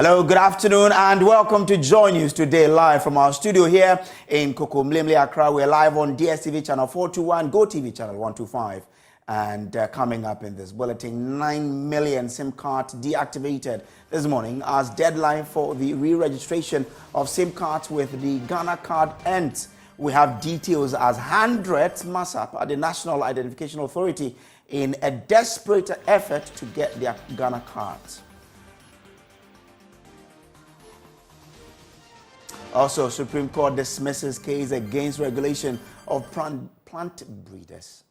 Hello, good afternoon, and welcome to Joy News today, live from our studio here in Kokomlemle, Accra. We're live on DSTV channel 421, GoTV channel 125. And coming up in this bulletin, 9 million SIM cards deactivated this morning as deadline for the re-registration of SIM cards with the Ghana card ends. We have details as hundreds mass up at the National Identification Authority in a desperate effort to get their Ghana cards. Also, Supreme Court dismisses case against regulation of plant breeders.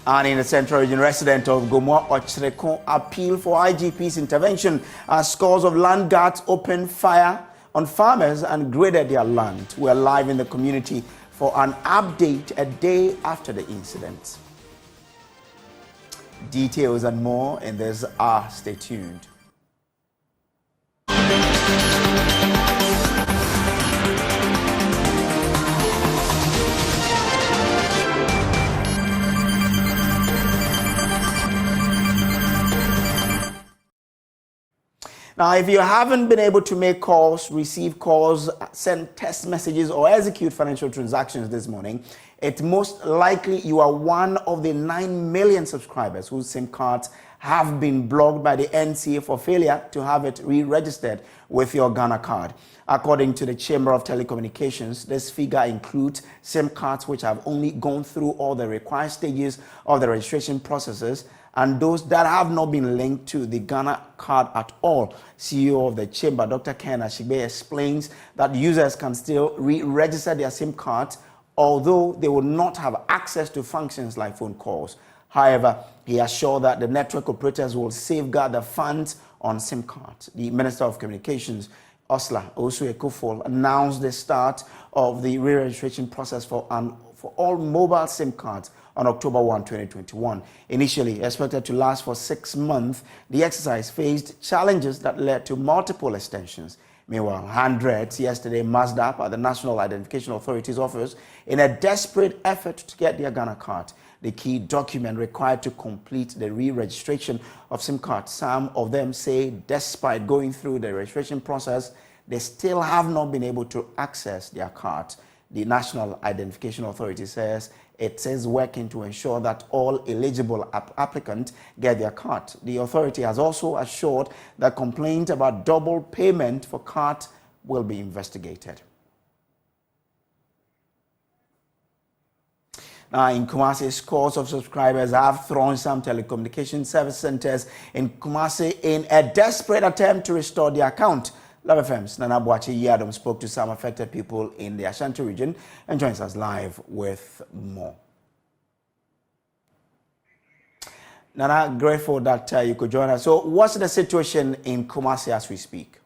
And in the Central Region, resident of Gomoa Orchard appeal for IGP's intervention as scores of land guards opened fire on farmers and graded their land. We're live in the community for an update a day after the incident. Details and more in this hour. Stay tuned. Now, if you haven't been able to make calls, receive calls, send text messages, or execute financial transactions this morning, it's most likely you are one of the 9 million subscribers whose SIM cards have been blocked by the NCA for failure to have it re-registered with your Ghana card. According to the Chamber of Telecommunications, this figure includes SIM cards which have only gone through all the required stages of the registration processes and those that have not been linked to the Ghana card at all. CEO of the Chamber, Dr. Ken Ashigbe, explains that users can still re-register their SIM cards, although they will not have access to functions like phone calls. However, he assured that the network operators will safeguard the funds on SIM cards. The Minister of Communications, Osla Osu-Ekufo, announced the start of the re-registration process for all mobile SIM cards on October 1, 2021. Initially expected to last for 6 months, the exercise faced challenges that led to multiple extensions. Meanwhile, hundreds yesterday massed up at the National Identification Authority's office in a desperate effort to get their Ghana card, the key document required to complete the re-registration of SIM cards. Some of them say despite going through the registration process, they still have not been able to access their cards. The National Identification Authority says it is working to ensure that all eligible applicants get their card. The authority has also assured that complaints about double payment for cards will be investigated. Now, in Kumasi, scores of subscribers have thrown some telecommunication service centers in Kumasi in a desperate attempt to restore their account. Love FM's Nana Boachi Yadom spoke to some affected people in the Ashanti region and joins us live with more. Nana, grateful that you could join us. So what's the situation in Kumasi as we speak?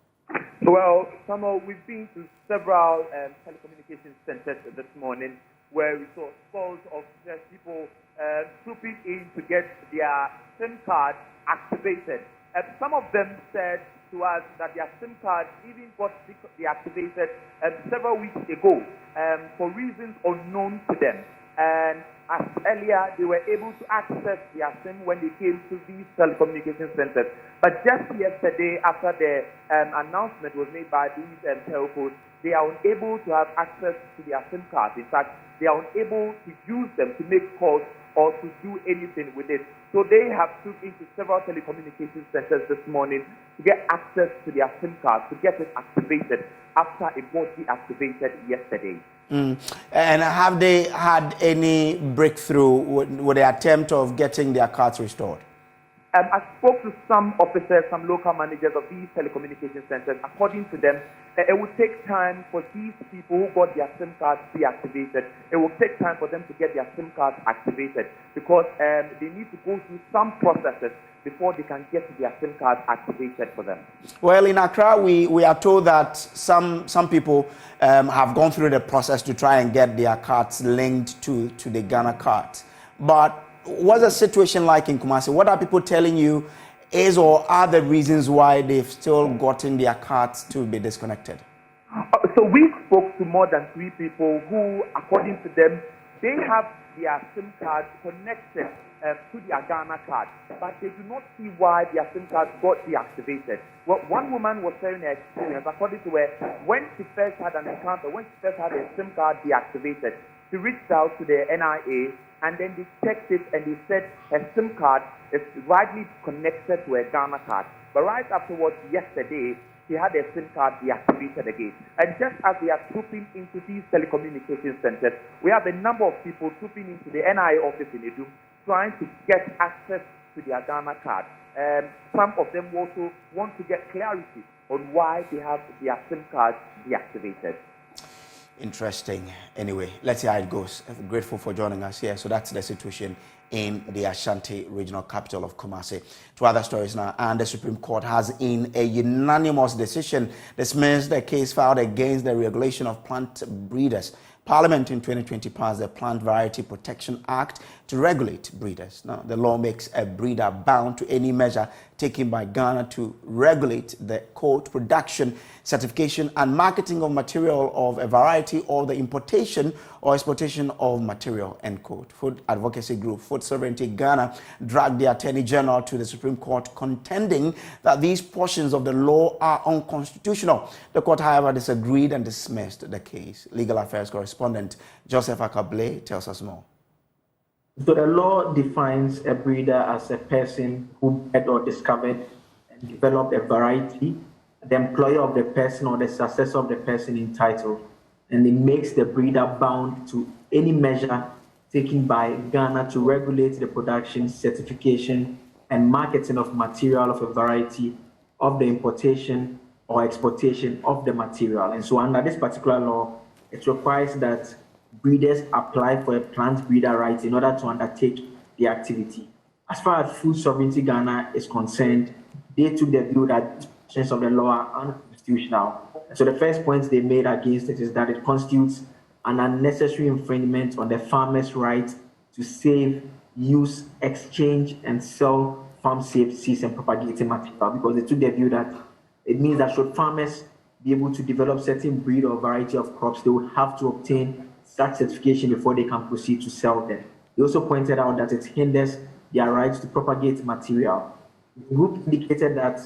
Well, Samuel, we've been to several telecommunication centers this morning where we saw scores of people trooping in to get their SIM card activated. Some of them said to us that their SIM card even got deactivated several weeks ago for reasons unknown to them. And as earlier, they were able to access their SIM when they came to these telecommunication centers. But just yesterday, after the announcement was made by these telcos, they are unable to have access to their SIM cards. In fact, they are unable to use them to make calls or to do anything with it. So they have took into several telecommunication centers this morning to get access to their SIM cards, to get it activated after it was deactivated yesterday. And have they had any breakthrough with the attempt of getting their cards restored? I spoke to some officers, some local managers of these telecommunication centers. According to them, it will take time for these people who got their SIM cards deactivated. It will take time for them to get their SIM cards activated because they need to go through some processes before they can get their SIM cards activated for them. Well, in Accra, we are told that some people have gone through the process to try and get their cards linked to the Ghana cards. But what's the situation like in Kumasi? What are people telling you is or are the reasons why they've still gotten their cards to be disconnected? So we spoke to more than 3 people who, according to them, they have their SIM card connected to their Ghana card, but they do not see why their SIM card got deactivated. Well, one woman was sharing her experience. According to her, when she first had an encounter, when she first had a SIM card deactivated, she reached out to the NIA, and then they checked it, and they said her SIM card is rightly connected to her Ghana card. But right afterwards, yesterday, she had her SIM card deactivated again. And just as we are trooping into these telecommunication centers, we have a number of people trooping into the NIA office in Edum, trying to get access to their Ghana card. Some of them also want to get clarity on why they have their SIM cards deactivated. Interesting. Anyway, let's see how it goes. I'm grateful for joining us here. So that's the situation in the Ashanti regional capital of Kumasi. To other stories now, and the Supreme Court has, in a unanimous decision, dismissed the case filed against the regulation of plant breeders. Parliament in 2020 passed the Plant Variety Protection Act to regulate breeders. Now, the law makes a breeder bound to any measure taken by Ghana to regulate the production, certification, and marketing of material of a variety, or the importation or exportation of material, end quote. Food advocacy group Food Sovereignty Ghana dragged the Attorney General to the Supreme Court, contending that these portions of the law are unconstitutional. The court, however, disagreed and dismissed the case. Legal Affairs correspondent Joseph Akable tells us more. So the law defines a breeder as a person who bred or discovered and developed a variety, the employer of the person or the successor of the person in title, and it makes the breeder bound to any measure taken by Ghana to regulate the production, certification, and marketing of material of a variety, of the importation or exportation of the material. And so under this particular law, it requires that breeders apply for a plant breeder right in order to undertake the activity. As far as Food Sovereignty Ghana is concerned, they took the view that these portions of the law are unconstitutional. So the first point they made against it is that it constitutes an unnecessary infringement on the farmer's right to save, use, exchange, and sell farm-safe seeds and propagating material, because they took the view that it means that should farmers be able to develop certain breed or variety of crops, they would have to obtain such certification before they can proceed to sell them. They also pointed out that it hinders their rights to propagate material. The group indicated that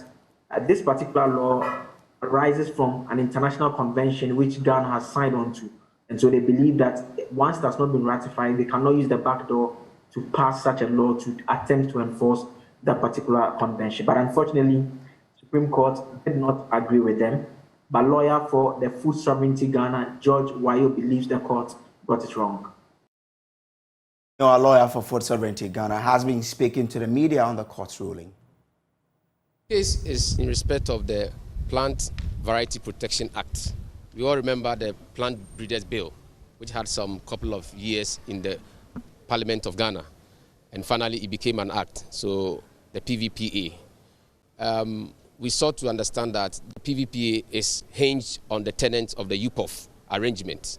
this particular law arises from an international convention which Ghana has signed on to. And so they believe that once that's not been ratified, they cannot use the back door to pass such a law to attempt to enforce that particular convention. But unfortunately, the Supreme Court did not agree with them. But lawyer for the Food Sovereignty Ghana, George Wayo, believes the court got it wrong. A lawyer for Food Sovereignty Ghana has been speaking to the media on the court's ruling. The case is in respect of the Plant Variety Protection Act. We all remember the Plant Breeders Bill, which had some couple of years in the Parliament of Ghana, and finally it became an act, so the PVPA. We sought to understand that the PVPA is hinged on the tenets of the UPOF arrangement.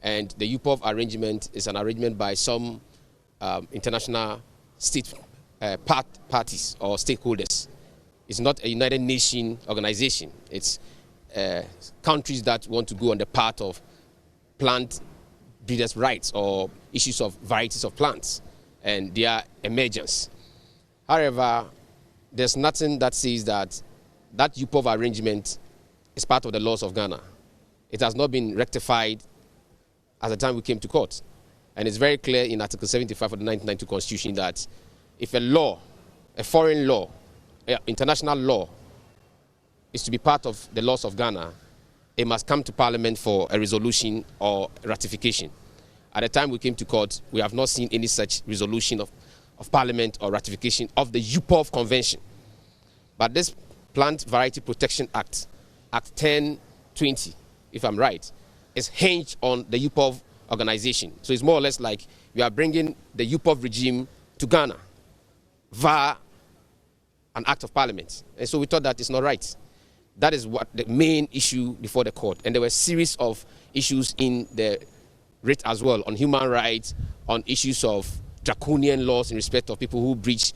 And the UPOF arrangement is an arrangement by some international state parties or stakeholders. It's not a United Nations organization. It's countries that want to go on the path of plant breeders' rights or issues of varieties of plants and their emergence. However, there's nothing that says that UPOV arrangement is part of the laws of Ghana. It has not been rectified at the time we came to court. And it's very clear in Article 75 of the 1992 Constitution that if a law, a foreign law, international law, is to be part of the laws of Ghana, it must come to Parliament for a resolution or ratification. At the time we came to court, we have not seen any such resolution of Parliament or ratification of the UPOV Convention. But this Plant Variety Protection Act, Act 1020, if I'm right, is hinged on the UPOV organization. So it's more or less like we are bringing the UPOV regime to Ghana via an act of Parliament. And so we thought that is not right. That is what the main issue before the court. And there were a series of issues in the writ as well on human rights, on issues of draconian laws in respect of people who breach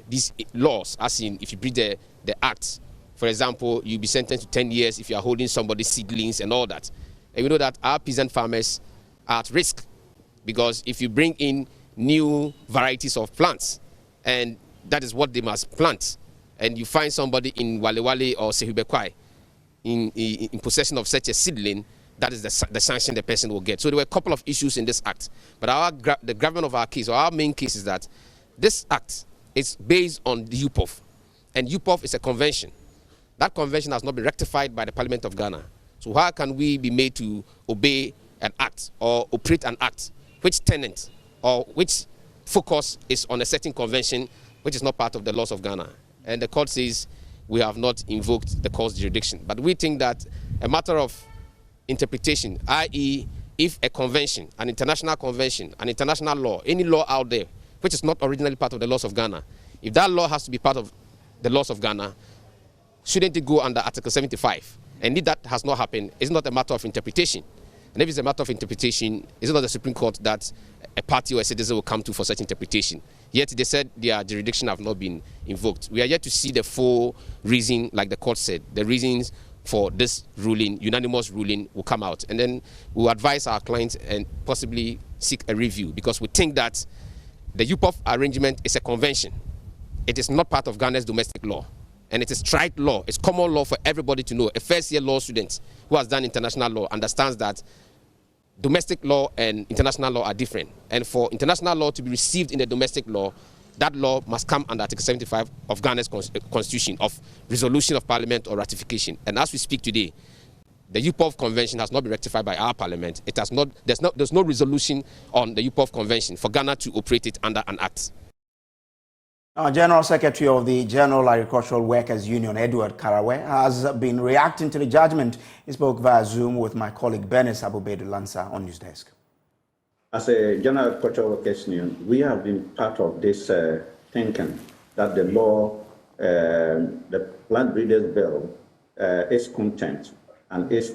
these laws, as in if you breach the act. For example, you'll be sentenced to 10 years if you are holding somebody's seedlings and all that. And we know that our peasant farmers are at risk because if you bring in new varieties of plants, and that is what they must plant, and you find somebody in Wale Wale or Sehubekwai in possession of such a seedling, that is the sanction the person will get. So there were a couple of issues in this act. But the government of our case, or our main case, is that this act is based on the UPOF. And UPOF is a convention. That convention has not been rectified by the Parliament of Ghana. So how can we be made to obey an act or operate an act which tenant or which focus is on a certain convention which is not part of the laws of Ghana? And the court says we have not invoked the court's jurisdiction. But we think that a matter of interpretation, i.e. if a convention, an international convention, an international law, any law out there which is not originally part of the laws of Ghana, if that law has to be part of the laws of Ghana, shouldn't it go under Article 75? And if that has not happened, it's not a matter of interpretation. And if it's a matter of interpretation, it's not the Supreme Court that a party or a citizen will come to for such interpretation. Yet they said their jurisdiction have not been invoked. We are yet to see the full reason, like the court said, the reasons for this ruling, unanimous ruling, will come out. And then we'll advise our clients and possibly seek a review, because we think that the UPOF arrangement is a convention. It is not part of Ghana's domestic law. And it is tried law. It's common law for everybody to know. A first-year law student who has done international law understands that domestic law and international law are different. And for international law to be received in the domestic law, that law must come under Article 75 of Ghana's constitution, of resolution of parliament or ratification. And as we speak today, the UPOF convention has not been rectified by our parliament. It has not. There's no resolution on the UPOF convention for Ghana to operate it under an act. General Secretary of the General Agricultural Workers Union, Edward Karawe, has been reacting to the judgment. He spoke via Zoom with my colleague Bernice Abubedu Lansa on Newsdesk. As a General Agricultural Workers Union, we have been part of this thinking that the law, the Plant Breeders Bill, its content and its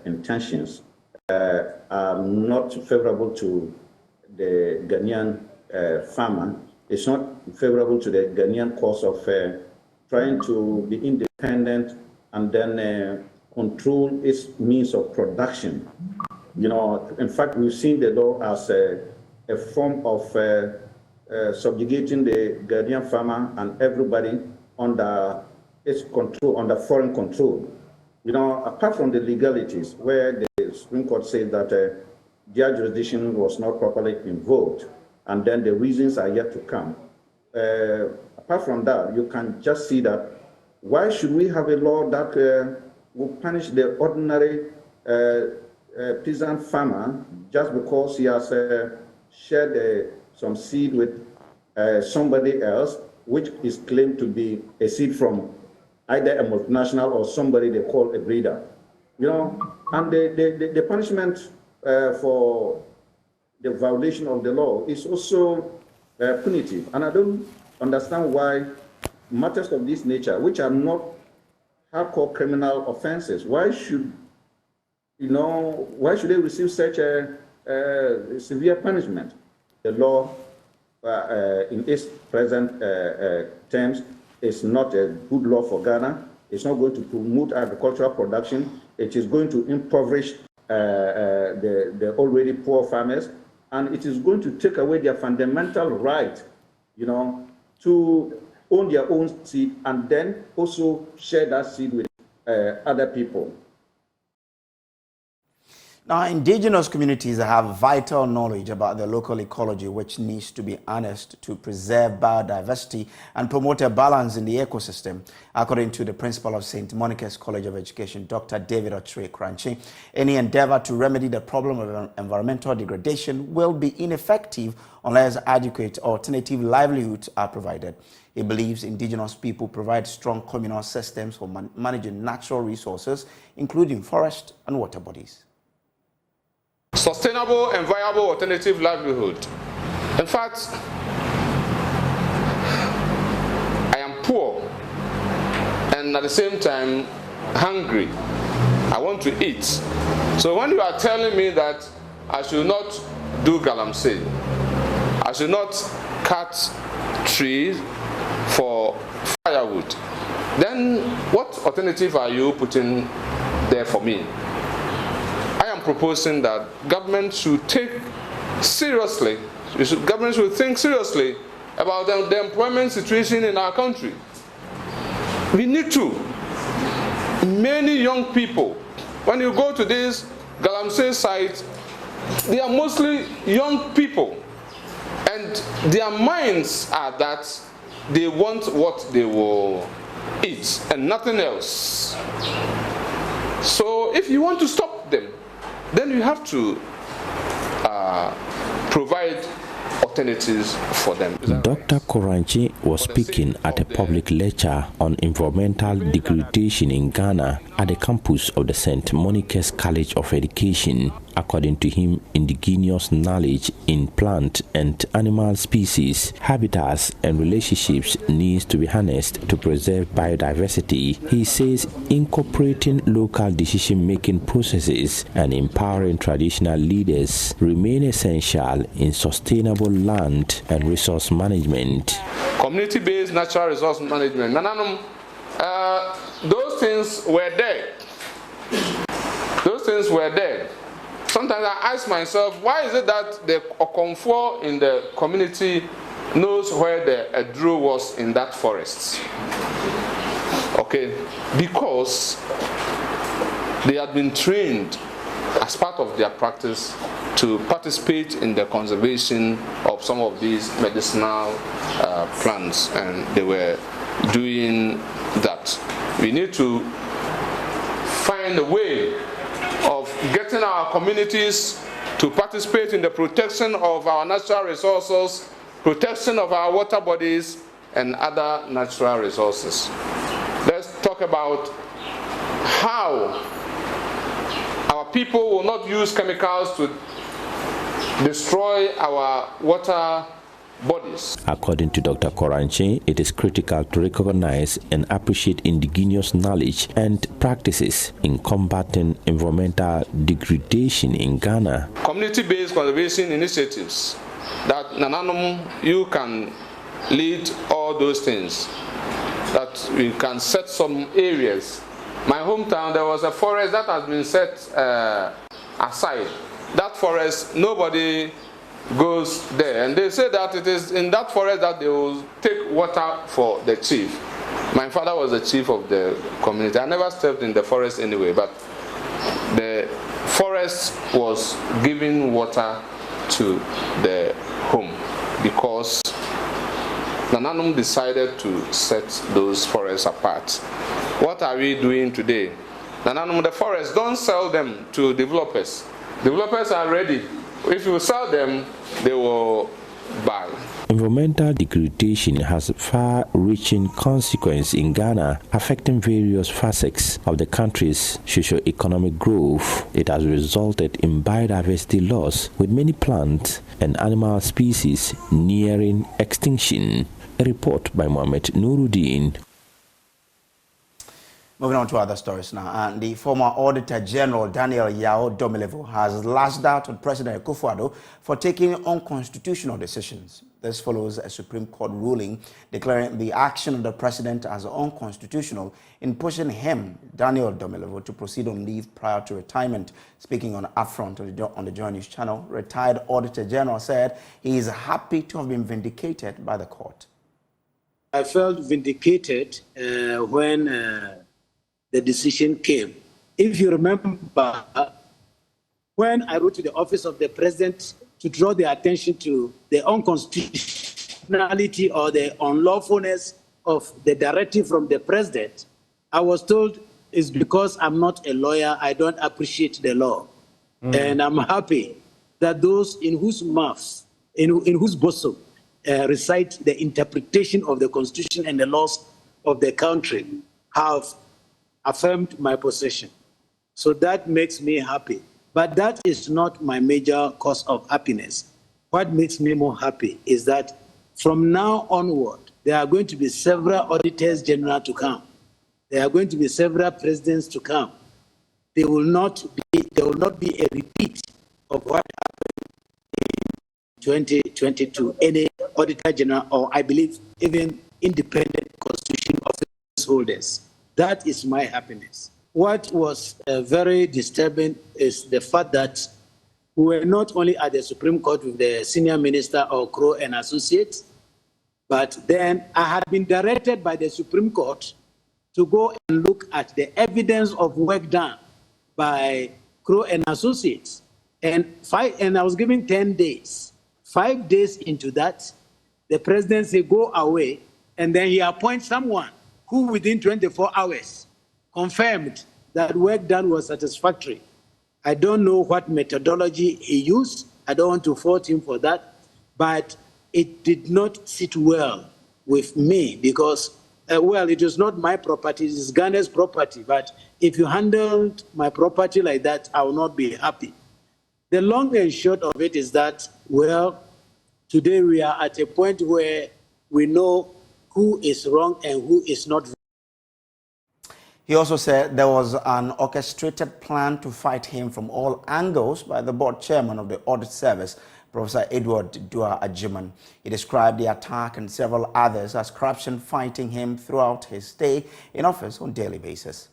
intentions are not favorable to the Ghanaian farmer. It's not favorable to the Ghanaian cause of trying to be independent and then control its means of production. You know, in fact, we've seen the law as a form of subjugating the Ghanaian farmer and everybody under its control, under foreign control. You know, apart from the legalities, where the Supreme Court said that their jurisdiction was not properly invoked, and then the reasons are yet to come. Apart from that, you can just see that why should we have a law that will punish the ordinary peasant farmer just because he has shared some seed with somebody else, which is claimed to be a seed from either a multinational or somebody they call a breeder. You know, and the punishment for the violation of the law is also punitive. And I don't understand why matters of this nature, which are not hardcore criminal offenses, why should they receive such a severe punishment? The law, in its present terms, is not a good law for Ghana. It's not going to promote agricultural production. It is going to impoverish the already poor farmers, and it is going to take away their fundamental right, you know, to own their own seed and then also share that seed with other people. Now, indigenous communities have vital knowledge about the local ecology, which needs to be harnessed to preserve biodiversity and promote a balance in the ecosystem. According to the principal of St. Monica's College of Education, Dr. David Ochre Kranchi, any endeavor to remedy the problem of environmental degradation will be ineffective unless adequate alternative livelihoods are provided. He believes indigenous people provide strong communal systems for managing natural resources, including forest and water bodies. Sustainable and viable alternative livelihood. In fact, I am poor and at the same time hungry. I want to eat. So when you are telling me that I should not do galamsey, I should not cut trees for firewood, then what alternative are you putting there for me? Proposing that government should take seriously, government should think seriously about the employment situation in our country. We need to. Many young people, when you go to this Galamsey site, they are mostly young people, and their minds are that they want what they will eat and nothing else. So if you want to stop them, then you have to provide alternatives for them. Dr. Koranchi was speaking at a public lecture on environmental degradation in Ghana at the campus of the St. Monica's College of Education. According to him, indigenous knowledge in plant and animal species, habitats and relationships needs to be harnessed to preserve biodiversity. He says incorporating local decision-making processes and empowering traditional leaders remain essential in sustainable land and resource management. Community-based natural resource management. Those things were there. Those things were there. Sometimes I ask myself, why is it that the Okonfo in the community knows where the Edru was in that forest? Okay, because they had been trained as part of their practice to participate in the conservation of some of these medicinal plants, and they were doing that. We need to find a way of getting our communities to participate in the protection of our natural resources, protection of our water bodies, and other natural resources. Let's talk about how our people will not use chemicals to destroy our water bodies. According to Dr. Koranchi, it is critical to recognize and appreciate indigenous knowledge and practices in combating environmental degradation in Ghana. Community-based conservation initiatives that Nananum, you can lead all those things, that we can set some areas. My hometown, there was a forest that has been set aside. That forest, nobody goes there, and they say that it is in that forest that they will take water for the chief. My father was the chief of the community. I never stepped in the forest anyway, but the forest was giving water to the home because Nananum decided to set those forests apart. What are we doing today? Nananum, the forests, don't sell them to developers. Developers are ready. If you sell them, they will buy. Environmental degradation has far-reaching consequences in Ghana, affecting various facets of the country's socio-economic growth. It has resulted in biodiversity loss, with many plant and animal species nearing extinction. A report by Mohamed Nuruddin. Moving on to other stories now, and the former Auditor General Daniel Yao Domilevo has lashed out on President Akufo-Addo for taking unconstitutional decisions. This follows a Supreme Court ruling declaring the action of the President as unconstitutional in pushing him, Daniel Domilevo, to proceed on leave prior to retirement. Speaking on Upfront on the Joy News channel, retired Auditor General said he is happy to have been vindicated by the court. I felt vindicated when the decision came. If you remember, when I wrote to the office of the president to draw the attention to the unconstitutionality or the unlawfulness of the directive from the president, I was told it's because I'm not a lawyer, I don't appreciate the law. And I'm happy that those in whose mouths, in whose bosom recite the interpretation of the Constitution and the laws of the country have affirmed my position. So that makes me happy. But that is not my major cause of happiness. What makes me more happy is that from now onward, there are going to be several auditors general to come. There are going to be several presidents to come. There will not be a repeat of what happened in 2022. Any auditor general, or I believe even independent constitution office holders. That is my happiness. What was very disturbing is the fact that we were not only at the Supreme Court with the senior minister or Crow and Associates, but then I had been directed by the Supreme Court to go and look at the evidence of work done by Crow and Associates. And I was given 10 days. 5 days into that, the president said, go away. And then he appoints someone who within 24 hours confirmed that work done was satisfactory. I don't know what methodology he used. I don't want to fault him for that. But it did not sit well with me because, well, it is not my property, it is Ghana's property. But if you handled my property like that, I will not be happy. The long and short of it is that, well, today we are at a point where we know who is wrong and who is not wrong. He also said there was an orchestrated plan to fight him from all angles by the board chairman of the audit service, Professor Edward Dua Ajiman. He described the attack and several others as corruption fighting him throughout his stay in office on a daily basis.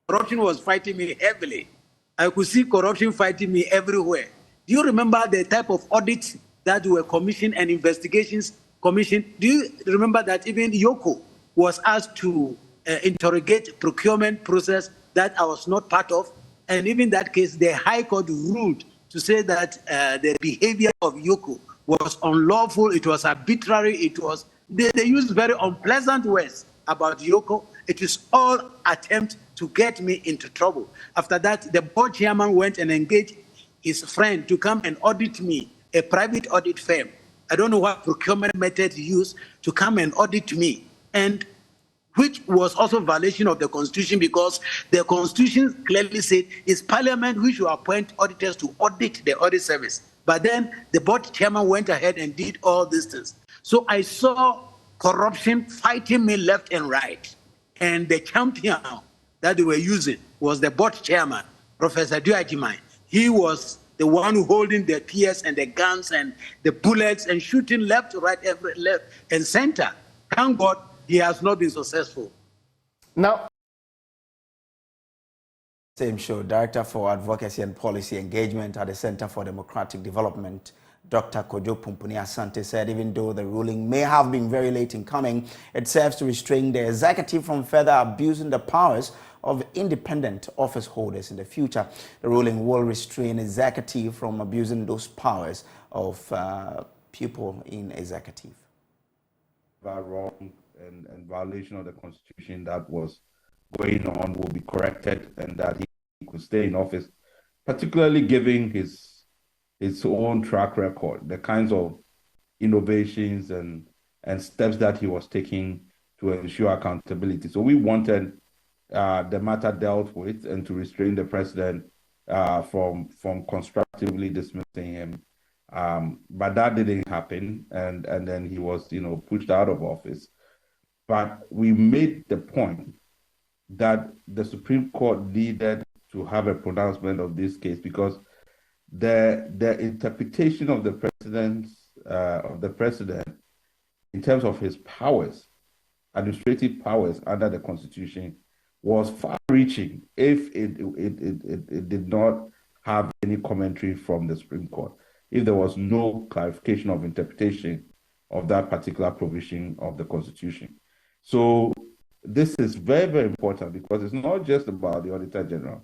Corruption was fighting me heavily. I could see corruption fighting me everywhere. Do you remember the type of audits that were commissioned and investigations commissioned? Do you remember that even Yoko was asked to interrogate procurement process that I was not part of? And even in that case, the High Court ruled to say that the behavior of Yoko was unlawful, it was arbitrary, they used very unpleasant words about Yoko. It is all attempt to get me into trouble. After that, the board chairman went and engaged his friend to come and audit me, a private audit firm. I don't know what procurement method he used to come and audit me, and which was also a violation of the Constitution because the Constitution clearly said it's Parliament which will appoint auditors to audit the audit service. But then the board chairman went ahead and did all these things. So I saw corruption fighting me left and right. And the champion that they were using was the board chairman, Professor Dua Ajiman. He was the one holding the PS and the guns and the bullets and shooting left, right, every left and center. Thank God he has not been successful. Now, same show, Director for Advocacy and Policy Engagement at the Center for Democratic Development, Dr. Kojo Pumpuni Asante, said even though the ruling may have been very late in coming, it serves to restrain the executive from further abusing the powers of independent office holders in the future. The ruling will restrain executive from abusing those powers of people in executive. Wrong and violation of the Constitution that was going on will be corrected and that he could stay in office, particularly given his own track record, the kinds of innovations and steps that he was taking to ensure accountability. So we wanted the matter dealt with and to restrain the president from constructively dismissing him. But that didn't happen, and then he was, pushed out of office. But we made the point that the Supreme Court needed to have a pronouncement of this case because the interpretation of the president in terms of his powers, administrative powers under the Constitution, was far-reaching if it did not have any commentary from the Supreme Court, if there was no clarification of interpretation of that particular provision of the Constitution. So this is very, very important because it's not just about the Auditor General.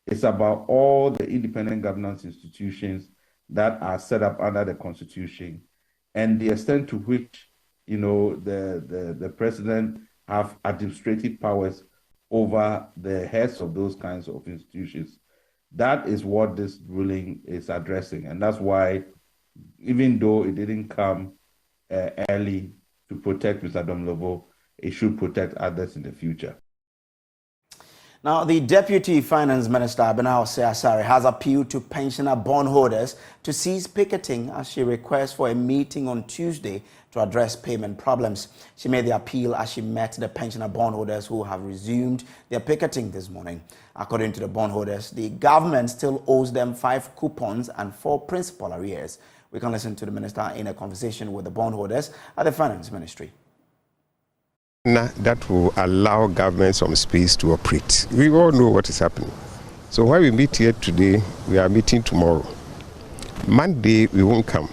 It's about all the independent governance institutions that are set up under the Constitution and the extent to which, the president have administrative powers over the heads of those kinds of institutions. That is what this ruling is addressing. And that's why, even though it didn't come early to protect Mr. Domlovo, it should protect others in the future. Now, the Deputy Finance Minister, Abena Osei-Asare, has appealed to pensioner bondholders to cease picketing as she requests for a meeting on Tuesday to address payment problems. She made the appeal as she met the pensioner bondholders who have resumed their picketing this morning. According to the bondholders, the government still owes them 5 coupons and 4 principal arrears. We can listen to the minister in a conversation with the bondholders at the Finance Ministry. That will allow government some space to operate. We all know what is happening. So while we meet here today, we are meeting tomorrow. Monday we won't come,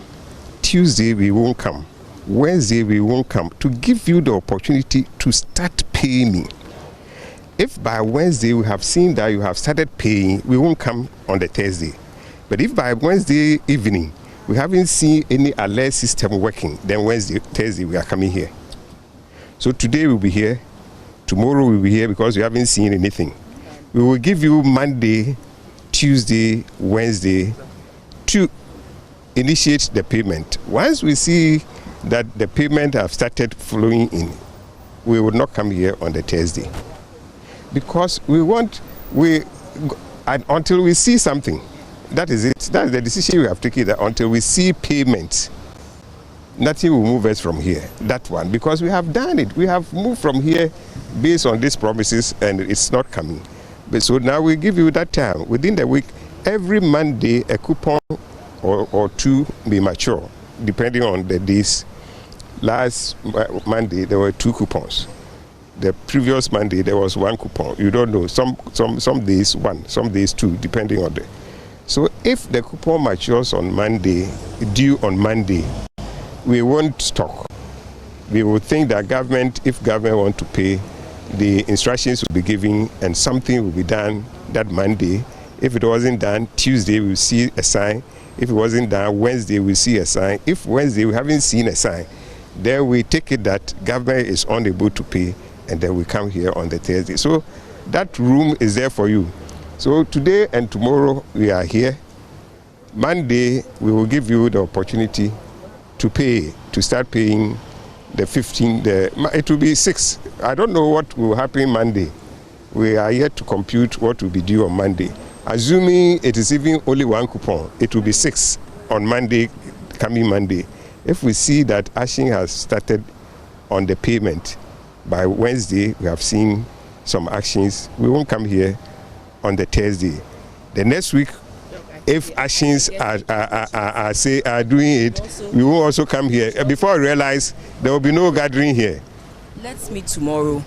Tuesday we won't come, Wednesday we won't come, to give you the opportunity to start paying me. If by Wednesday we have seen that you have started paying, we won't come on the Thursday. But if by Wednesday evening we haven't seen any alert system working, then Thursday we are coming here. So today we'll be here, tomorrow we'll be here because we haven't seen anything. We will give you Monday, Tuesday, Wednesday to initiate the payment. Once we see that the payment have started flowing in, we will not come here on the Thursday. Because until we see something, that is it. That is the decision we have taken, that until we see payment, nothing will move us from here. That one, because we have done it. We have moved from here based on these promises, and it's not coming. But so now we give you that time. Within the week, every Monday, a coupon or two may mature, depending on the days. Last Monday, there were 2 coupons. The previous Monday, there was 1 coupon. You don't know. Some days 1, some days 2, depending on the. So if the coupon matures on Monday, due on Monday, we won't stock. We will think that if government want to pay, the instructions will be given and something will be done that Monday. If it wasn't done, Tuesday we'll see a sign. If it wasn't done, Wednesday we'll see a sign. If Wednesday we haven't seen a sign, then we take it that government is unable to pay, and then we come here on the Thursday. So that room is there for you. So today and tomorrow we are here. Monday we will give you the opportunity to start paying the 15. It will be 6. I don't know what will happen Monday. We are yet to compute what will be due on Monday. Assuming it is even only 1 coupon, it will be 6 on Monday, coming Monday. If we see that action has started on the payment, by Wednesday we have seen some actions, we won't come here on the Thursday. The next week, if actions are doing it, we will also come here. Before I realize, there will be no gathering here. Let's meet tomorrow,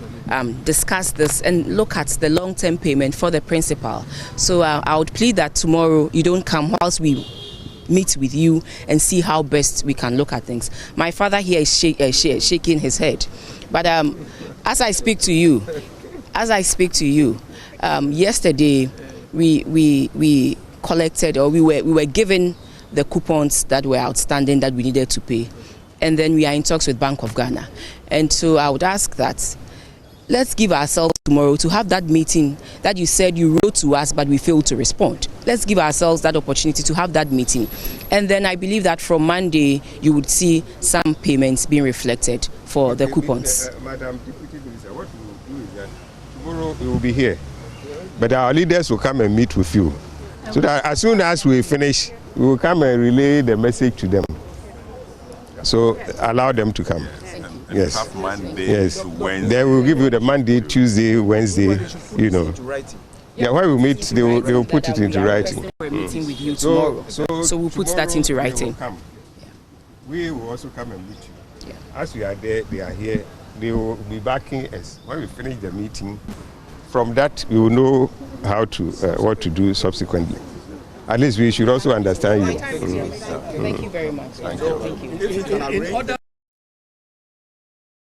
discuss this and look at the long-term payment for the principal. So I would plead that tomorrow you don't come whilst we meet with you and see how best we can look at things. My father here is shaking his head. But as I speak to you, yesterday we collected, or we were given the coupons that were outstanding that we needed to pay, and then we are in talks with Bank of Ghana. And so I would ask that let's give ourselves tomorrow to have that meeting that you said you wrote to us but we failed to respond. Let's give ourselves that opportunity to have that meeting, and then I believe that from Monday you would see some payments being reflected for the coupons. Madam Deputy Minister, what we will do is that tomorrow we will be here, but our leaders will come and meet with you, so that as soon as we finish, we will come and relay the message to them. So allow them to come. Yes. Have Monday yes. to Wednesday. They will give you the Monday, Tuesday, Wednesday. You know. Yeah, when we meet, they will put it into writing. We're meeting with you tomorrow, so we'll put that into writing. We will also come and meet you. Yeah. As we are there, they are here. They will be backing us. When we finish the meeting, from that we will know how to what to do subsequently. At least we should also understand you. Thank you very much. Thank you.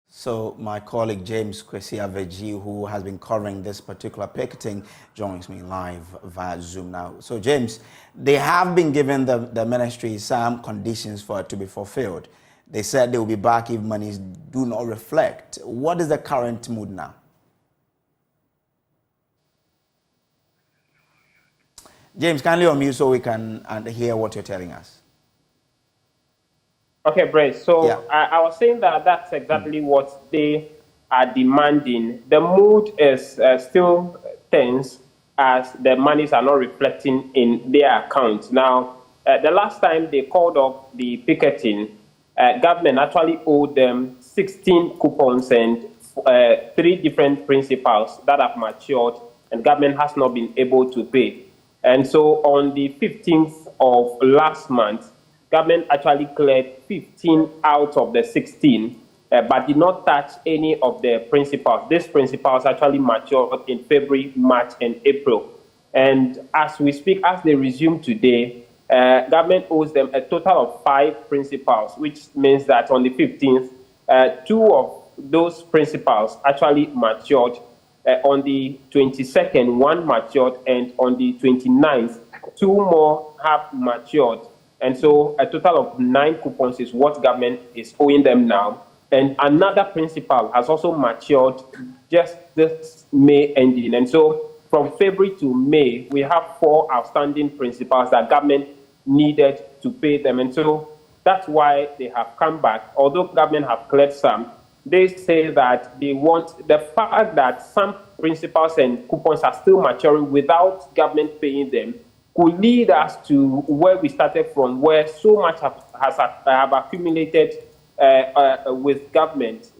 So my colleague James Kwesi Aveji, who has been covering this particular picketing, joins me live via Zoom now. So James, they have been given the ministry some conditions for it to be fulfilled. They said they will be back if monies do not reflect. What is the current mood now? James, kindly unmute so we can hear what you're telling us. Okay, Brett. So yeah. I was saying that that's exactly what they are demanding. The mood is still tense as the monies are not reflecting in their accounts. Now, the last time they called off the picketing, government actually owed them 16 coupons and 3 different principals that have matured, and government has not been able to pay. And so on the 15th of last month, government actually cleared 15 out of the 16, but did not touch any of the principals. These principals actually matured in February, March, and April. And as we speak, as they resume today, government owes them a total of 5 principals, which means that on the 15th, 2 of those principals actually matured. On the 22nd, 1 matured, and on the 29th, 2 more have matured. And so a total of 9 coupons is what government is owing them now. And another principal has also matured just this May ending. And so from February to May, we have 4 outstanding principals that government needed to pay them. And so that's why they have come back. Although government have cleared some, they say that they want the fact that some principals and coupons are still maturing without government paying them could lead us to where we started from, where so much have accumulated with government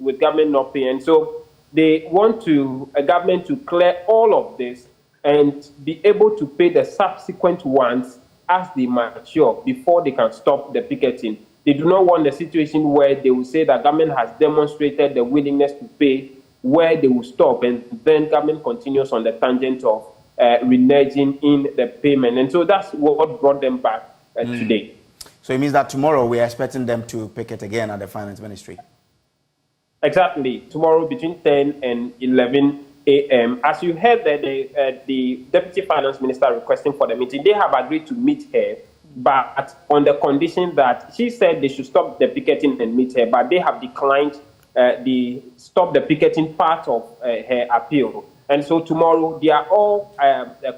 not paying. So they want a government to clear all of this and be able to pay the subsequent ones as they mature before they can stop the picketing. They do not want a situation where they will say that government has demonstrated the willingness to pay, where they will stop, and then government continues on the tangent of reneging in the payment. And so that's what brought them back today. So it means that tomorrow we are expecting them to picket again at the Finance Ministry. Exactly. Tomorrow between 10 and 11 a.m. As you heard the Deputy Finance Minister requesting for the meeting, they have agreed to meet her, but on the condition that she said they should stop the picketing and meet her, but they have declined the stop the picketing part of her appeal. And so tomorrow they are all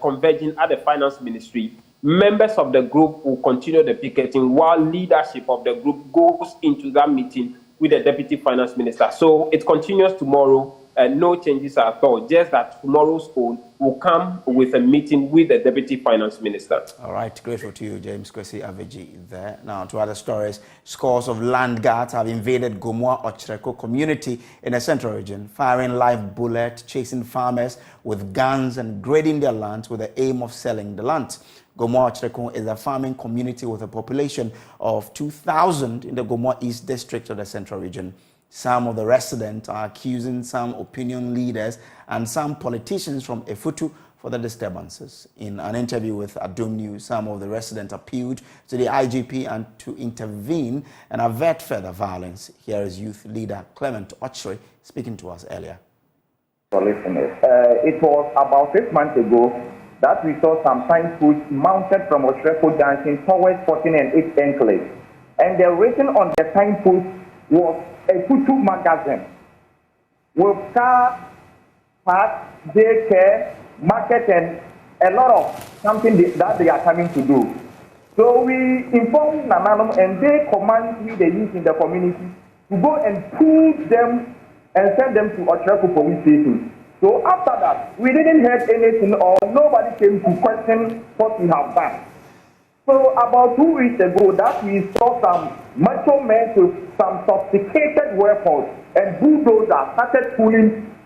converging at the Finance Ministry. Members of the group will continue the picketing while leadership of the group goes into that meeting with the Deputy Finance Minister. So it continues tomorrow. No changes at all, just that tomorrow's own will come with a meeting with the Deputy Finance Minister. All right, grateful to you, James Kwesi Aveji there. Now to other stories. Scores of land guards have invaded Gomoa Orchard community in the central region, firing live bullets, chasing farmers with guns and grading their lands with the aim of selling the land. Gomoa Orchard is a farming community with a population of 2,000 in the Gomoa East district of the central region. Some of the residents are accusing some opinion leaders and some politicians from Efutu for the disturbances. In an interview with Adum News, some of the residents appealed to the IGP and to intervene and avert further violence. Here is youth leader Clement Ochre speaking to us earlier. It was about 6 months ago that we saw some signposts mounted from Otreko Junction towards 14 and 8 enclave. And the written on the signpost was a Futu magazine with car, park, daycare, market, and a lot of something that they are coming to do. So we informed Nananum and they command the youth in the community to go and pull them and send them to Otreko police station. So after that, we didn't have anything or nobody came to question what we have done. So about 2 weeks ago that we saw some macho men with some sophisticated weapons and bulldozers started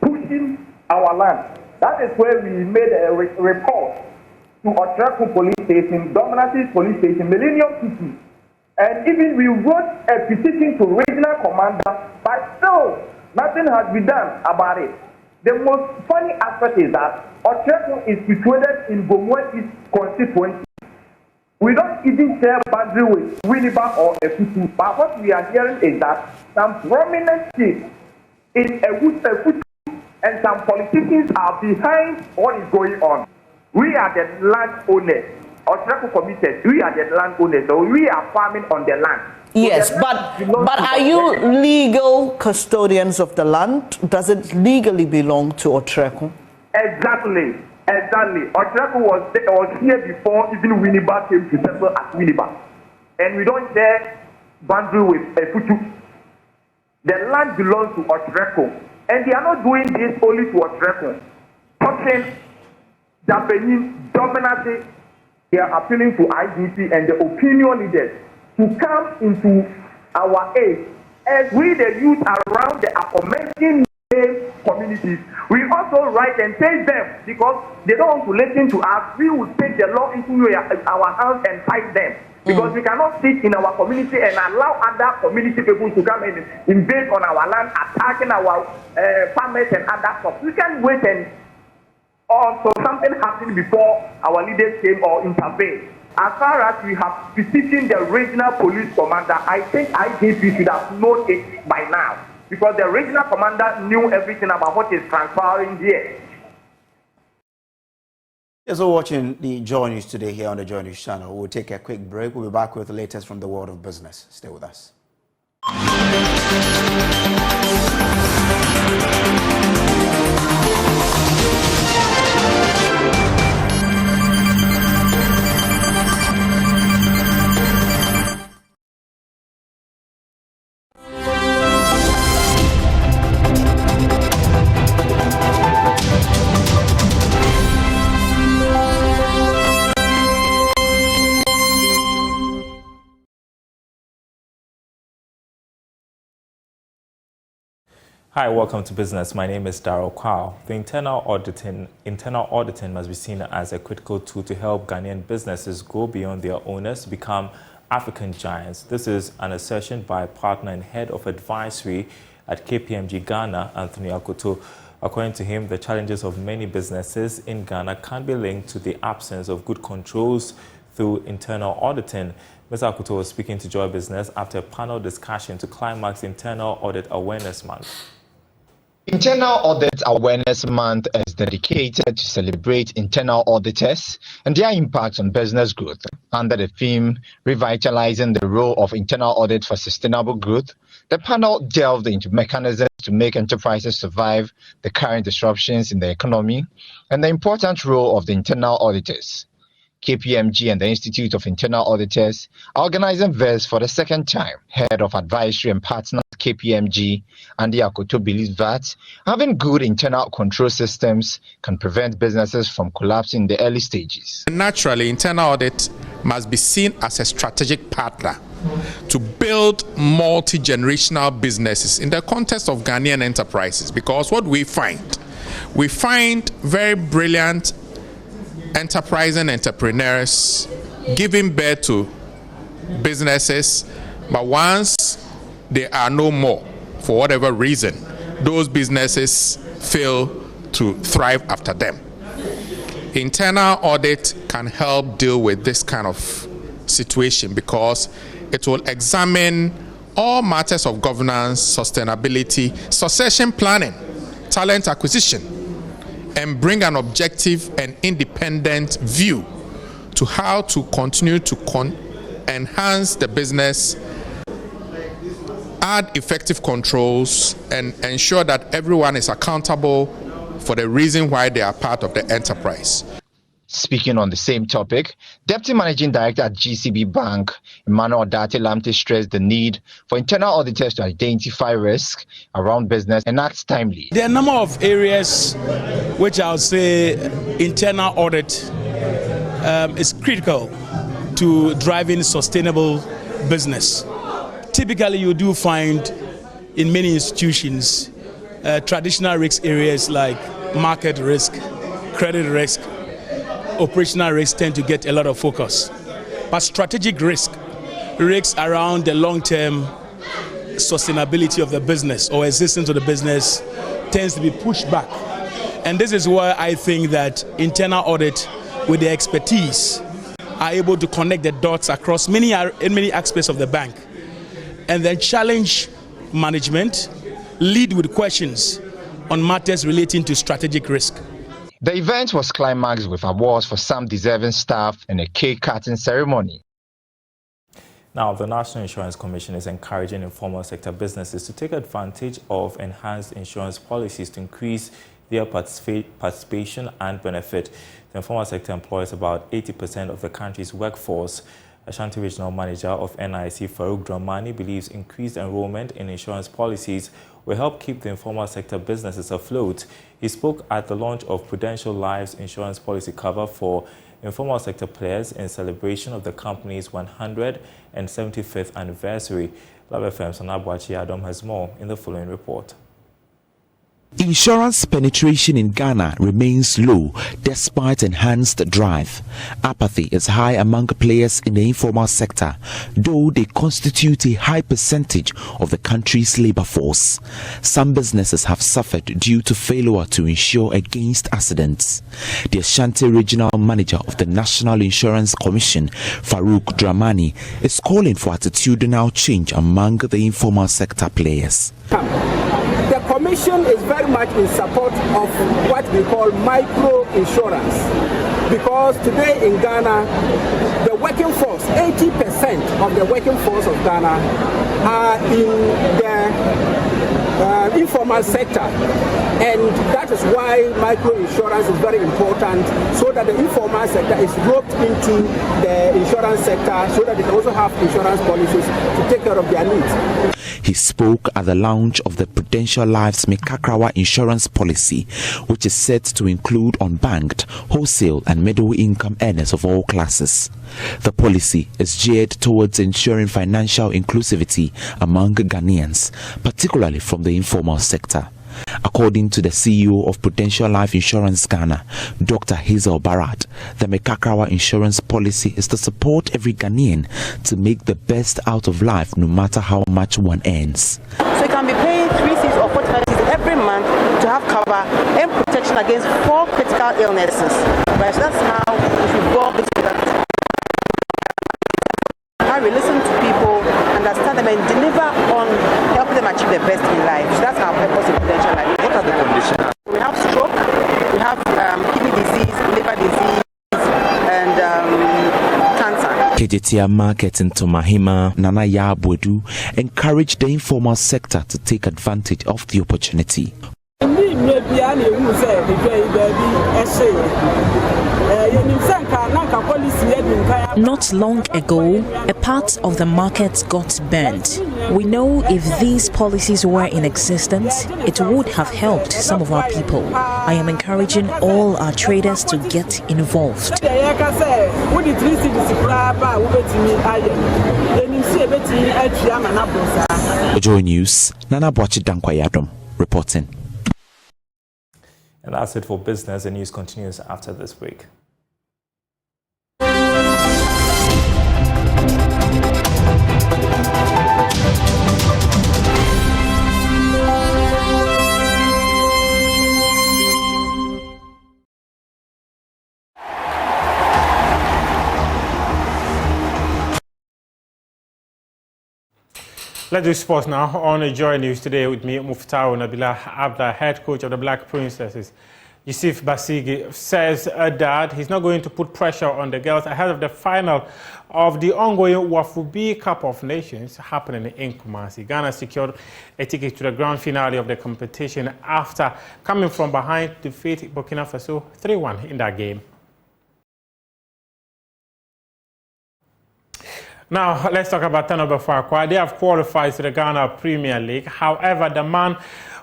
pushing our land. That is where we made a report to Otreko Police Station, Dominancy Police Station, Millennium City. And even we wrote a petition to Regional Commander, but still nothing has been done about it. The most funny aspect is that Otreko is situated in Gomoa East constituency. We don't even share boundary with Winneba or Efutu, but what we are hearing is that some prominent chiefs in Efutu and some politicians are behind what is going on. We are the landowners, Otreko committed. We are the landowners, so we are farming on the land. Yes, so but are you legal custodians of the land? Does it legally belong to Otreko? Exactly. Otreko was here before even Winneba came to settle at Winneba. And we don't share boundary with Efutu. The land belongs to Otreko. And they are not doing this only to Otreko. Touching Japanese dominance, they are appealing to IGP and the opinion leaders to come into our aid. As we, the youth around the aforementioned communities, we also write and tell them because they don't want to listen to us. We will take the law into our hands and fight them because we cannot sit in our community and allow other community people to come and invade on our land, attacking our farmers and other stuff. We can't wait and also something happened before our leaders came or intervened. As far as we have petitioned the regional police commander, I think IGP should have known it by now, because the regional commander knew everything about what is transpiring here. Yes, we're watching the Joy News today here on the Joy News channel. We'll take a quick break. We'll be back with the latest from the world of business. Stay with us. Hi, welcome to Business. My name is Darryl Kwao. The internal auditing must be seen as a critical tool to help Ghanaian businesses go beyond their owners to become African giants. This is an assertion by partner and head of advisory at KPMG Ghana, Anthony Akoto. According to him, the challenges of many businesses in Ghana can be linked to the absence of good controls through internal auditing. Mr. Akoto was speaking to Joy Business after a panel discussion to climax Internal Audit Awareness Month. Internal Audit Awareness Month is dedicated to celebrate internal auditors and their impact on business growth. Under the theme, Revitalizing the Role of Internal Audit for Sustainable Growth, the panel delved into mechanisms to make enterprises survive the current disruptions in the economy and the important role of the internal auditors. KPMG and the Institute of Internal Auditors are organizing this for the second time. Head of Advisory and Partner at KPMG, Andy Akoto, believes that having good internal control systems can prevent businesses from collapsing in the early stages. Naturally, internal audit must be seen as a strategic partner to build multi-generational businesses in the context of Ghanaian enterprises, because what we find very brilliant enterprising entrepreneurs giving birth to businesses, but once they are no more, for whatever reason, those businesses fail to thrive after them. Internal audit can help deal with this kind of situation because it will examine all matters of governance, sustainability, succession planning, talent acquisition, and bring an objective and independent view to how to continue to enhance the business, add effective controls, and ensure that everyone is accountable for the reason why they are part of the enterprise. Speaking on the same topic, Deputy Managing Director at GCB Bank, Emmanuel Date Lamte, stressed the need for internal auditors to identify risk around business and act timely. There are a number of areas which I would say internal audit is critical to driving sustainable business. Typically, you do find in many institutions traditional risk areas like market risk, credit risk, operational risks tend to get a lot of focus. But strategic risks around the long-term sustainability of the business or existence of the business tends to be pushed back. And this is why I think that internal audit with the expertise are able to connect the dots across many aspects of the bank and then challenge management, lead with questions on matters relating to strategic risk. The event was climaxed with awards for some deserving staff and a cake cutting ceremony. Now, the National Insurance Commission is encouraging informal sector businesses to take advantage of enhanced insurance policies to increase their participation and benefit. The informal sector employs about 80% of the country's workforce. Ashanti Regional Manager of NIC, Farouk Dramani, believes increased enrollment in insurance policies will help keep the informal sector businesses afloat. He spoke at the launch of Prudential Life's insurance policy cover for informal sector players in celebration of the company's 175th anniversary. Love FM's Anabuachi Adam has more in the following report. Insurance penetration in Ghana remains low despite enhanced drive. Apathy is high among players in the informal sector, though they constitute a high percentage of the country's labor force. Some businesses have suffered due to failure to insure against accidents. The Ashanti Regional Manager of the National Insurance Commission, Farouk Dramani, is calling for attitudinal change among the informal sector players. The Commission is very much in support of what we call micro insurance, because today in Ghana, the working force, 80% of the working force of Ghana are in the informal sector, and that is why micro insurance is very important, so that the informal sector is roped into the insurance sector, so that they can also have insurance policies to take care of their needs. He spoke at the launch of the Prudential Life's Mekakrawa insurance policy, which is set to include unbanked, wholesale and middle income earners of all classes. The policy is geared towards ensuring financial inclusivity among Ghanaians, particularly from the informal sector. According to the CEO of Prudential Life Insurance Ghana, Dr. Hazel Barat, the Mekakrawa insurance policy is to support every Ghanaian to make the best out of life no matter how much one earns. So you can be paying 3 cents or 45 cents every month to have cover and protection against 4 critical illnesses. Right? So that's how we should go into that. How we listen to people, understand them, and deliver on helping them achieve the best in life. So that's our purpose in Prudential Life. What are the conditions? We have stroke, we have kidney disease, liver disease, and cancer. Kejetia Market in Tomahima, Nana Yabwedu, encouraged the informal sector to take advantage of the opportunity. Not long ago, a part of the market got burned. We know if these policies were in existence, it would have helped some of our people. I am encouraging all our traders to get involved. Joy News, Nana Boachi Dankwayadom, reporting. And that's it for business. The news continues after this break. Let's do sports now on a Joy News today with me, Muftau Nabila Abda, head coach of the Black Princesses. Yusuf Basigi says that he's not going to put pressure on the girls ahead of the final of the ongoing Wafubi Cup of Nations happening in Kumasi. Ghana secured a ticket to the grand finale of the competition after coming from behind to defeat Burkina Faso 3-1 in that game. Now, let's talk about Tanoba Farquhar. They have qualified to the Ghana Premier League. However, the man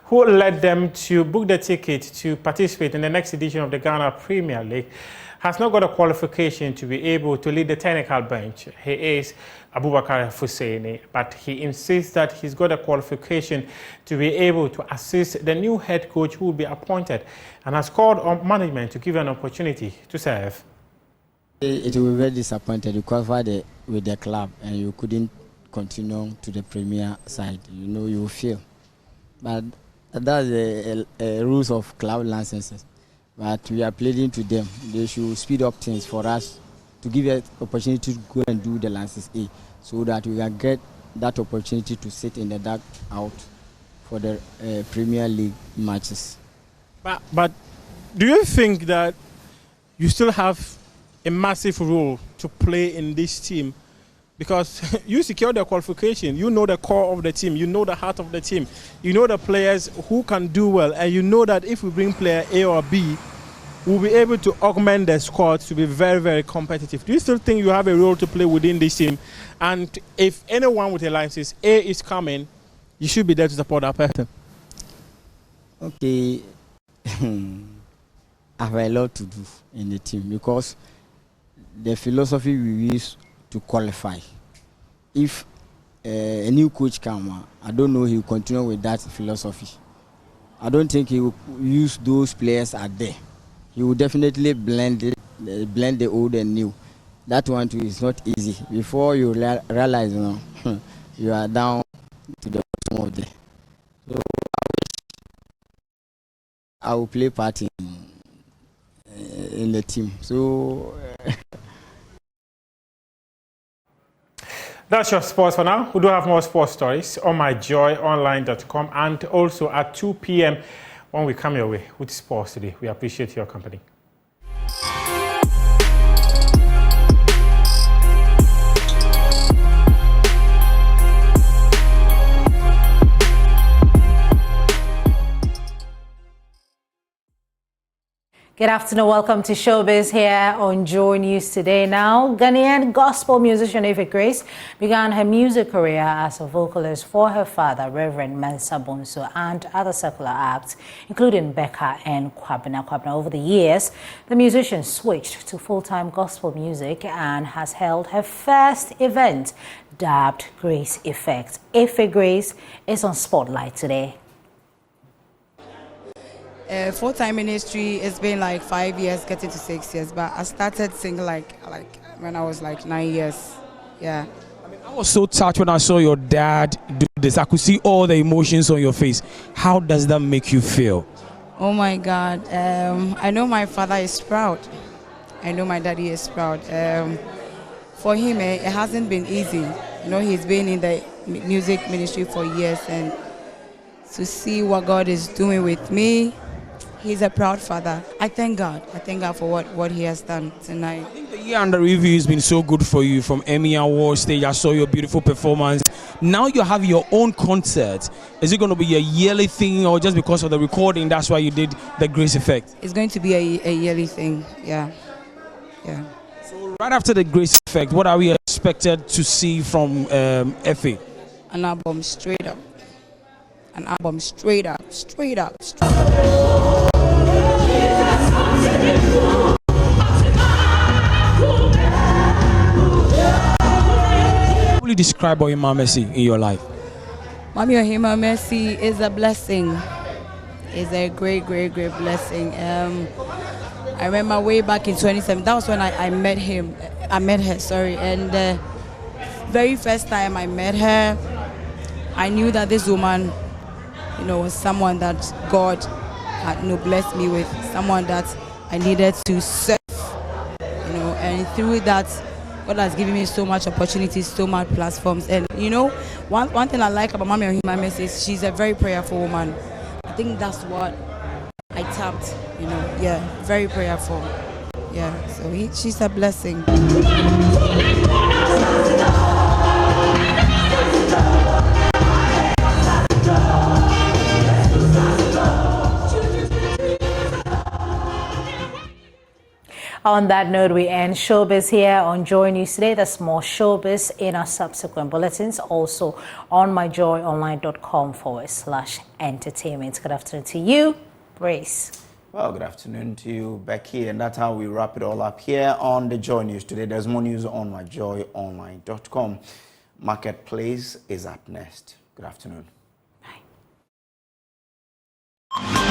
who led them to book the ticket to participate in the next edition of the Ghana Premier League has not got a qualification to be able to lead the technical bench. He is Abubakar Fusseini, but he insists that he's got a qualification to be able to assist the new head coach who will be appointed and has called on management to give an opportunity to serve. It will be very disappointed. You qualified with the club and you couldn't continue to the Premier side. You know, you will feel. But that's the rules of club licenses. But we are pleading to them. They should speed up things for us to give us opportunity to go and do the license A, so that we can get that opportunity to sit in the dark out for the Premier League matches. But do you think that you still have a massive role to play in this team? Because you secure the qualification, you know the core of the team, you know the heart of the team, you know the players who can do well, and you know that if we bring player A or B, we'll be able to augment the squad to be very, very competitive. Do you still think you have a role to play within this team? And if anyone with a license A is coming, you should be there to support that person. Okay. I have a lot to do in the team because the philosophy we use to qualify. If a new coach comes, I don't know he will continue with that philosophy. I don't think he will use those players are there. He will definitely blend the old and new. That one too is not easy. Before you realize, you know, you are down to the bottom of the. So I will play part in the team. So. That's your sports for now. We do have more sports stories on myjoyonline.com and also at 2 p.m. when we come your way with sports today. We appreciate your company. Good afternoon, welcome to Showbiz here on Joy News Today. Now, Ghanaian gospel musician Ife Grace began her music career as a vocalist for her father, Reverend Mensa Bonso, and other secular acts, including Becca and Kwabena. Over the years, the musician switched to full-time gospel music and has held her first event, dubbed Grace Effect. Ife Grace is on Spotlight today. Full-time ministry, it's been like 5 years, getting to 6 years, but I started singing like when I was like 9 years. Yeah. I was so touched when I saw your dad do this. I could see all the emotions on your face. How does that make you feel? Oh my God. I know my father is proud. I know my daddy is proud. For him, it hasn't been easy. You know, he's been in the music ministry for years, and to see what God is doing with me, he's a proud father. I thank God. I thank God for what he has done tonight. I think the year under review has been so good for you. From Emmy Awards stage, I saw your beautiful performance. Now you have your own concert. Is it going to be a yearly thing, or just because of the recording, that's why you did the Grace Effect? It's going to be a yearly thing, yeah. Yeah. So right after the Grace Effect, what are we expected to see from Effie? An album straight up. An album straight up. How will you describe Ohima Mercy in your life? Mommy Ohima Mercy is a blessing. It's a great blessing. I remember way back in 2017, that was when I met her, sorry. And the very first time I met her, I knew that this woman, you know, was someone that God had, you know, blessed me with, someone that I needed to serve, you know, and through that, God has given me so much opportunities, so much platforms. And you know, one thing I like about Mommy Ohima Mercy is she's a very prayerful woman. I think that's what I tapped, you know, yeah, very prayerful. Yeah, so she's a blessing. On that note, we end Showbiz here on Joy News Today. There's more Showbiz in our subsequent bulletins, also on myjoyonline.com/entertainment. Good afternoon to you, Brace. Well, good afternoon to you, Becky, and that's how we wrap it all up here on the Joy News Today. There's more news on myjoyonline.com. Marketplace is up next. Good afternoon. Bye.